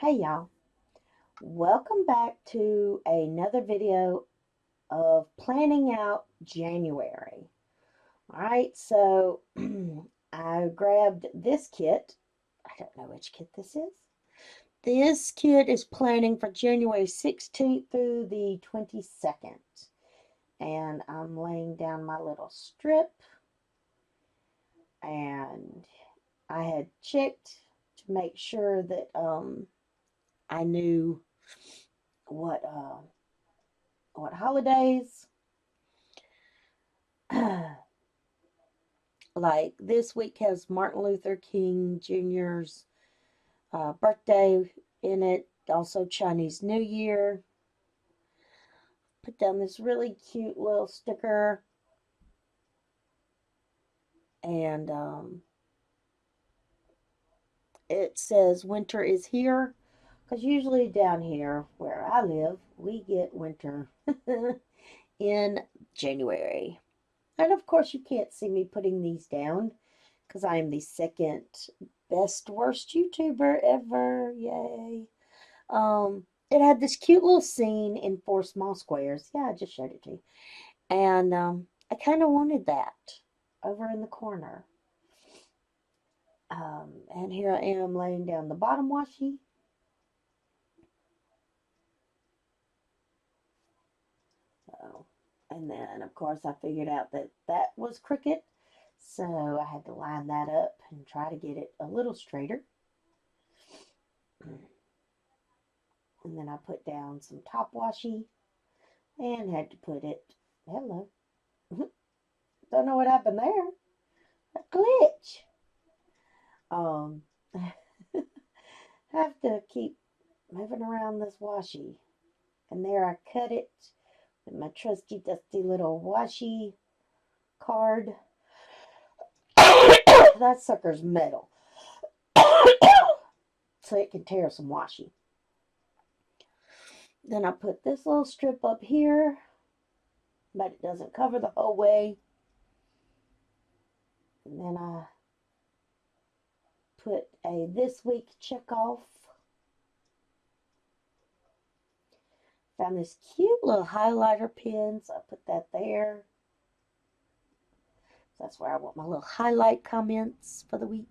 Hey y'all, welcome back to another video of planning out January. Alright, so I grabbed this kit. I don't know which kit this is. This kit is planning for January 16th through the 22nd. And I'm laying down my little strip. And I had checked to make sure that I knew what holidays like this week has Martin Luther King Jr.'s birthday in it, also Chinese New Year. Put down this really cute little sticker, and it says winter is here, because usually down here where I live we get winter in January. And of course you can't see me putting these down because I am the second best worst YouTuber ever. Yay. It had this cute little scene in four small squares. Yeah, I just showed it to you. And I kind of wanted that over in the corner. And here I am laying down the bottom washi. So, and then, of course, I figured out that that was crooked. So I had to line that up and try to get it a little straighter. And then I put down some top washi and had to put it, hello, don't know what happened there, a glitch. Have to keep moving around this washi. And there I cut it with my trusty dusty little washi card. That sucker's metal. So it can tear some washi. Then I put this little strip up here, but it doesn't cover the whole way. And then I put a this week check off. Found this cute little highlighter pen, so I put that there. So that's where I want my little highlight comments for the week.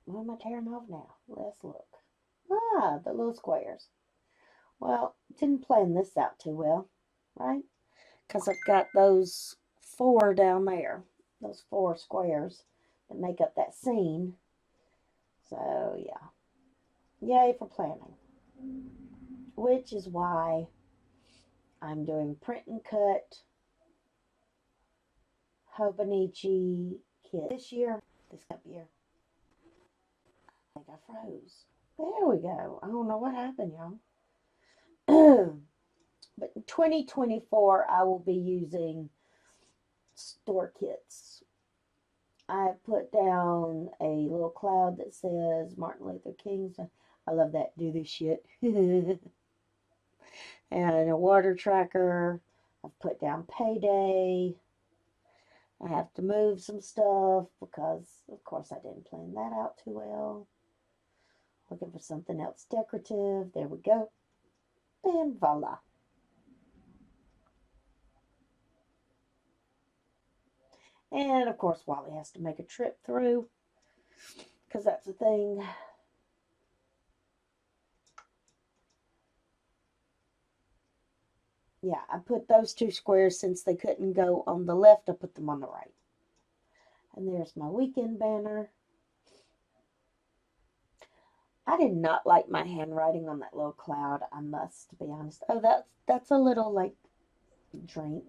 What am I tearing off now? Let's look. Ah, the little squares. Well, didn't plan this out too well, right? Because I've got those four down there. Those four squares that make up that scene. So, yeah. Yay for planning. Which is why I'm doing print and cut Hobonichi kit this year, this year. I think I froze. There we go. I don't know what happened, y'all. But in 2024, I will be using store kits. I put down a little cloud that says Martin Luther King. I love that. Do this shit. And a water tracker. I've put down payday. I have to move some stuff because, of course, I didn't plan that out too well. Looking for something else decorative. There we go. And voila. And, of course, Wally has to make a trip through because that's a thing. Yeah, I put those two squares since they couldn't go on the left. I put them on the right. And there's my weekend banner. I did not like my handwriting on that little cloud, I must be honest. Oh, that's a little, like, drink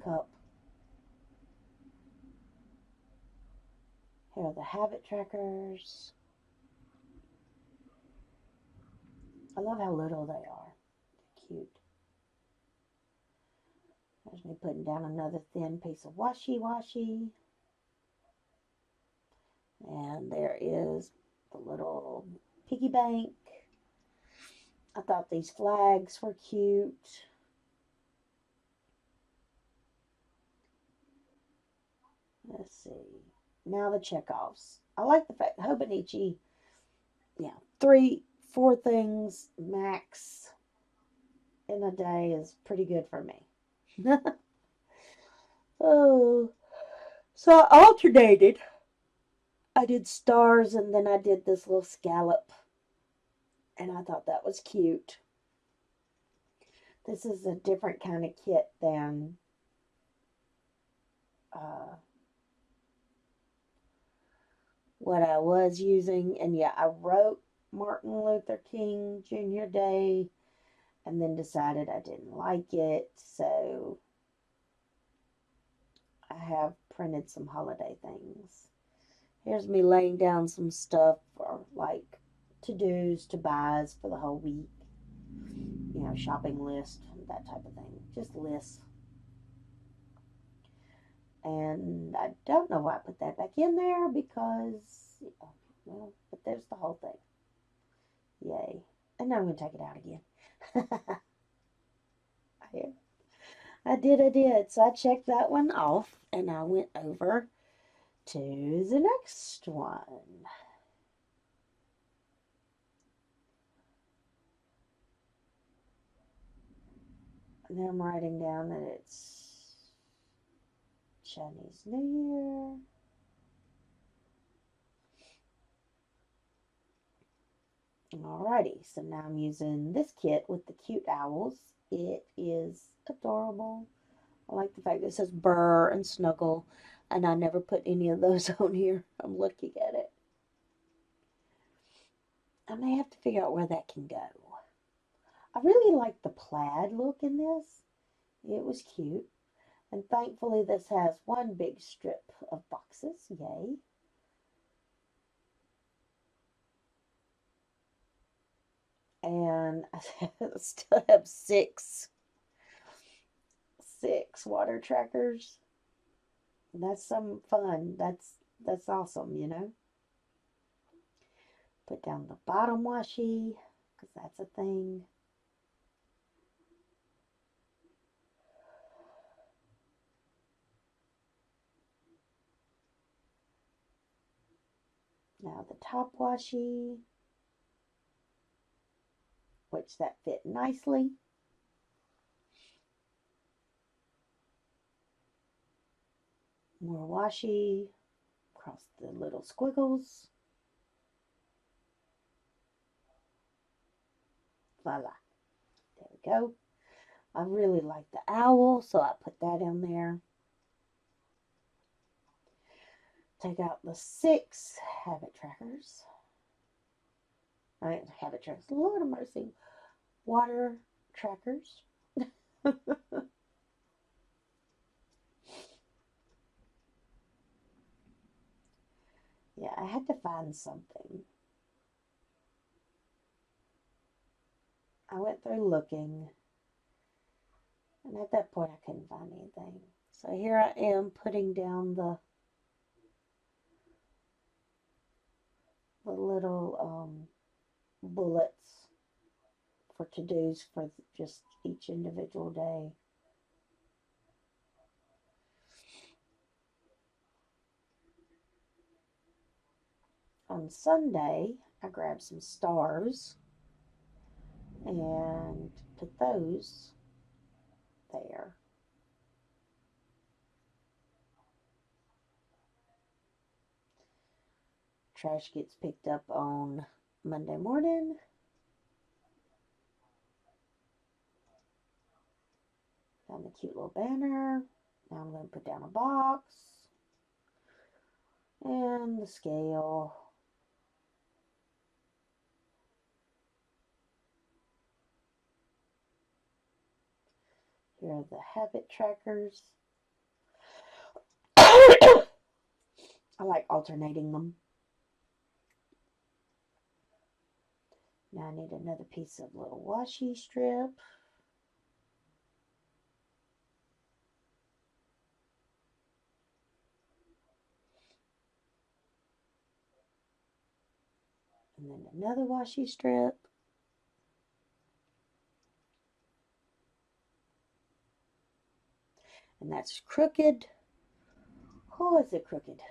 cup. Here are the habit trackers. I love how little they are. They're cute. There's me putting down another thin piece of washi. And there is the little piggy bank. I thought these flags were cute. let's see. Now the checkoffs. I like the fact Hobonichi, yeah, 3, 4 things max in a day is pretty good for me. Oh, so I alternated. I did stars and then I did this little scallop, and I thought that was cute. This is a different kind of kit than uh, what I was using. And yeah, I wrote Martin Luther King Jr. Day and then decided I didn't like it. So I have printed some holiday things. Here's me laying down some stuff for like to-dos, to-buys for the whole week. You know, shopping list, that type of thing. Just lists. And I don't know why I put that back in there because, well, but there's the whole thing. Yay. And now I'm going to take it out again. I did. So I checked that one off and I went over to the next one. And then I'm writing down that it's Chinese New Year. Alrighty, so now I'm using this kit with the cute owls. It is adorable. I like the fact that it says Burr and Snuggle, and I never put any of those on here. I'm looking at it. I may have to figure out where that can go. I really like the plaid look in this. It was cute. And thankfully this has one big strip of boxes. Yay. And I still have six water trackers. That's some fun. That's awesome, you know. Put down the bottom washi, because that's a thing. Now the top washi, which that fit nicely. More washi across the little squiggles. Voila. There we go. I really like the owl, so I put that in there. Take out the 6 habit trackers. Habit trackers. Lord of mercy. Water trackers. Yeah, I had to find something. I went through looking, and at that point I couldn't find anything. So here I am putting down the little bullets for to-dos for just each individual day. On Sunday, I grabbed some stars and put those there. Trash gets picked up on Monday morning. Found the cute little banner. Now I'm going to put down a box and the scale. Here are the habit trackers. I like alternating them. Now I need another piece of little washi strip. And then another washi strip. And that's crooked Oh, is it crooked?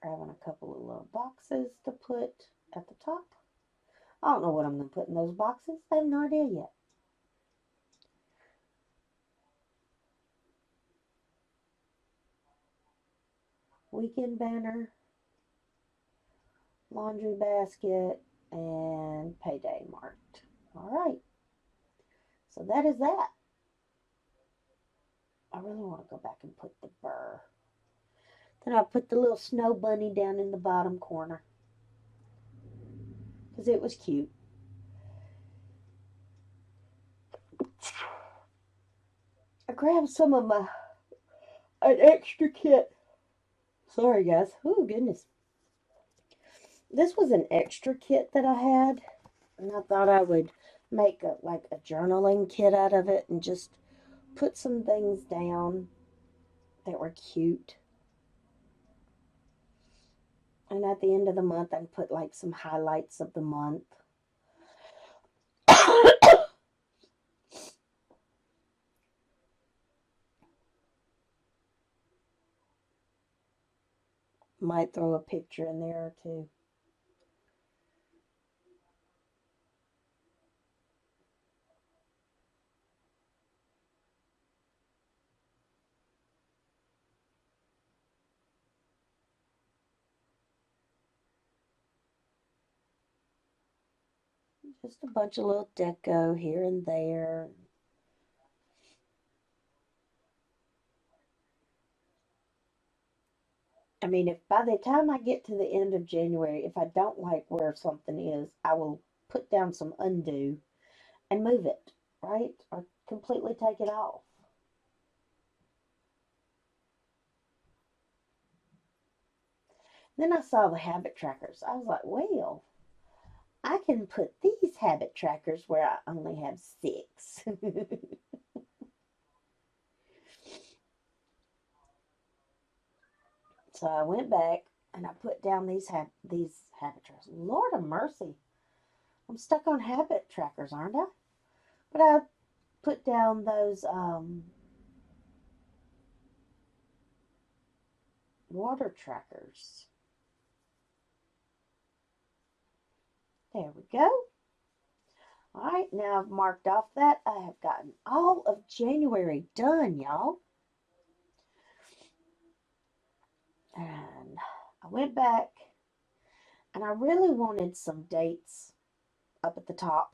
Grabbing a couple of little boxes to put at the top. I don't know what I'm going to put in those boxes. I have no idea yet. Weekend banner, laundry basket, and payday marked. All right. So that is that. I really want to go back and put the burr. Then I put the little snow bunny down in the bottom corner because it was cute. I grabbed some of an extra kit. Sorry, guys. Oh, goodness. This was an extra kit that I had, and I thought I would make like a journaling kit out of it and just put some things down that were cute. And at the end of the month, I'd put like some highlights of the month. Might throw a picture in there or two. Just a bunch of little deco here and there. I mean, if by the time I get to the end of January, if I don't like where something is, I will put down some undo and move it, right? Or completely take it off. Then I saw the habit trackers. I was like, well, I can put these habit trackers where I only have 6. So I went back and I put down these habit trackers. Lord of mercy, I'm stuck on habit trackers, aren't I? But I put down those water trackers. There we go. All right, now I've marked off that. I have gotten all of January done, y'all. And I went back and I really wanted some dates up at the top.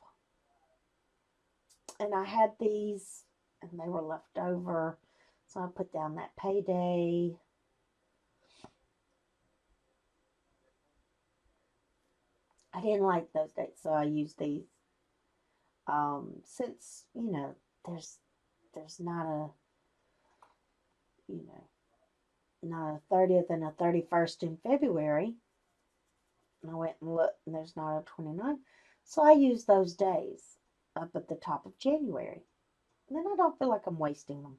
And I had these and they were left over. So I put down that payday. I didn't like those dates, so I used these. Since, there's not a, you know, not a 30th and a 31st in February. And I went and looked, and there's not a 29th. So I use those days up at the top of January. And then I don't feel like I'm wasting them.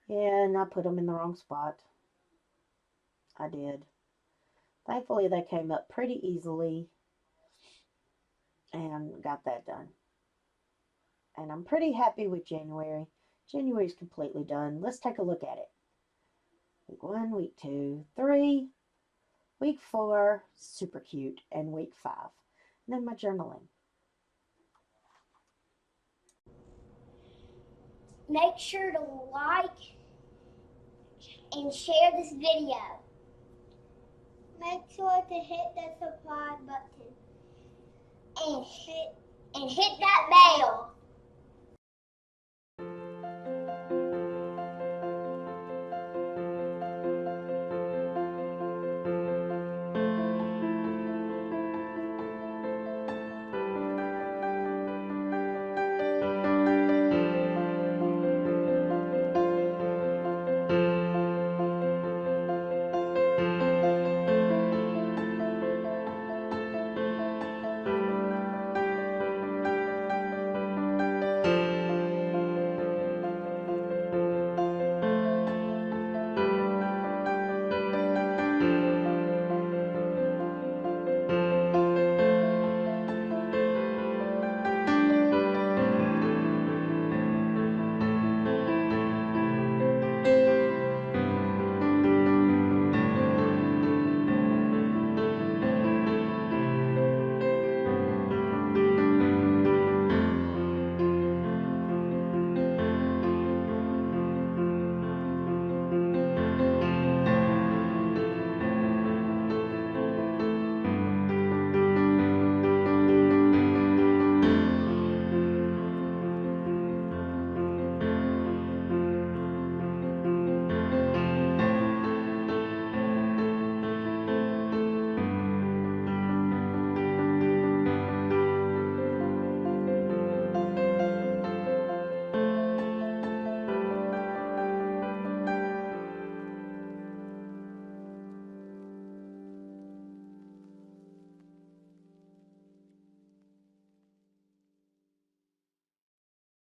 Yeah, and I put them in the wrong spot. I did. Thankfully, they came up pretty easily and got that done. And I'm pretty happy with January. January's completely done. Let's take a look at it. Week 1, week 2, 3, week 4, super cute, and week 5. And then my journaling. Make sure to like and share this video. Make sure to hit the subscribe button and hit that bell.